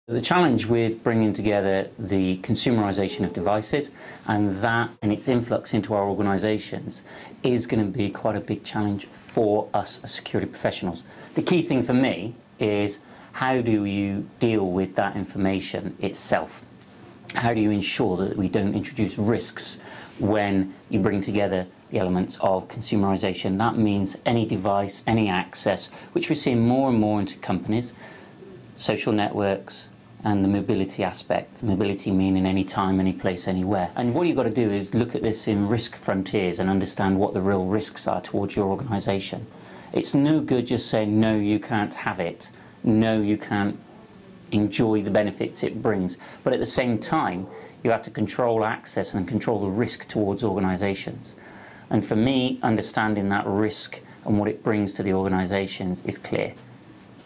The challenge with bringing together the consumerisation of devices and its influx into our organisations is going to be quite a big challenge for us as security professionals. The key thing for me is, how do you deal with that information itself? How do you ensure that we don't introduce risks when you bring together the elements of consumerisation? That means any device, any access, which we're seeing more and more into companies, social networks, and the mobility aspect. Mobility meaning any time, any place, anywhere. And what you've got to do is look at this in risk frontiers and understand what the real risks are towards your organisation. It's no good just saying, no, you can't have it. No, you can't enjoy the benefits it brings. But at the same time, you have to control access and control the risk towards organisations. And for me, understanding that risk and what it brings to the organisations is clear.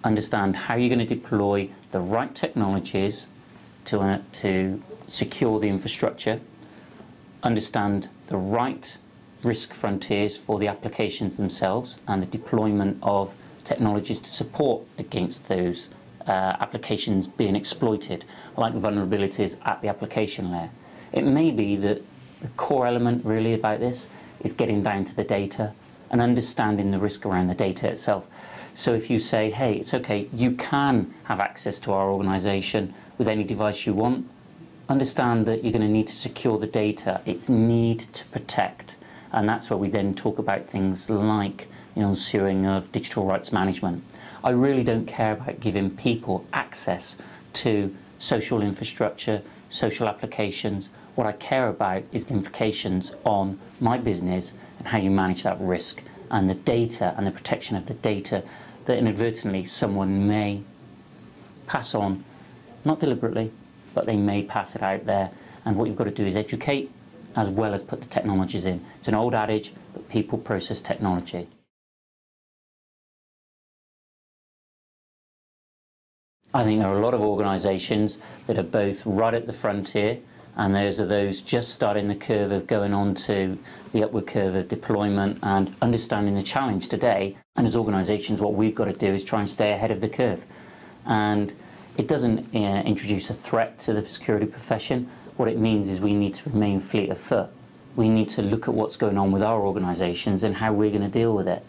Understand how you're going to deploy the right technologies to secure the infrastructure, understand the right risk frontiers for the applications themselves and the deployment of technologies to support against those applications being exploited, like vulnerabilities at the application layer. It may be that the core element really about this is getting down to the data and understanding the risk around the data itself. So if you say, hey, it's okay, you can have access to our organisation with any device you want, understand that you're going to need to secure the data. It's need to protect. And that's where we then talk about things like the ensuring of digital rights management. I really don't care about giving people access to social infrastructure, social applications. What I care about is the implications on my business and how you manage that risk and the data and the protection of the data that inadvertently someone may pass on, not deliberately, but they may pass it out there. And what you've got to do is educate as well as put the technologies in. It's an old adage, but people process technology. I think there are a lot of organisations that are both right at the frontier, and those just starting the curve of going on to the upward curve of deployment and understanding the challenge today. And as organisations, what we've got to do is try and stay ahead of the curve. And it doesn't introduce a threat to the security profession. What it means is we need to remain fleet of foot. We need to look at what's going on with our organisations and how we're going to deal with it.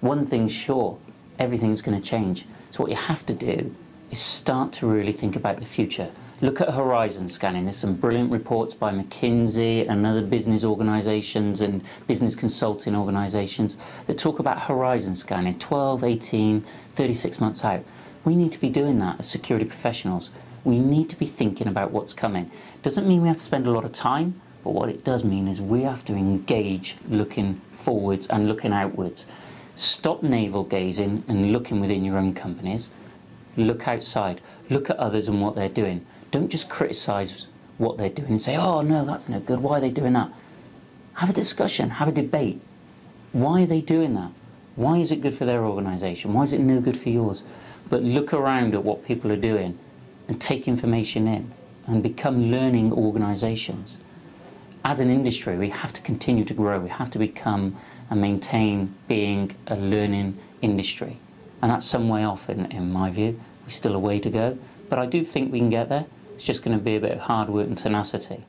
One thing's sure, everything's going to change. So what you have to do is start to really think about the future. Look at horizon scanning. There's some brilliant reports by McKinsey and other business organisations and business consulting organisations that talk about horizon scanning, 12, 18, 36 months out. We need to be doing that as security professionals. We need to be thinking about what's coming. Doesn't mean we have to spend a lot of time, but what it does mean is we have to engage looking forwards and looking outwards. Stop navel gazing and looking within your own companies. Look outside. Look at others and what they're doing. Don't just criticise what they're doing and say, oh no, that's no good, why are they doing that? Have a discussion, have a debate. Why are they doing that? Why is it good for their organisation? Why is it no good for yours? But look around at what people are doing and take information in and become learning organisations. As an industry, we have to continue to grow. We have to become and maintain being a learning industry. And that's some way off in my view. We're still a way to go. But I do think we can get there. It's just going to be a bit of hard work and tenacity.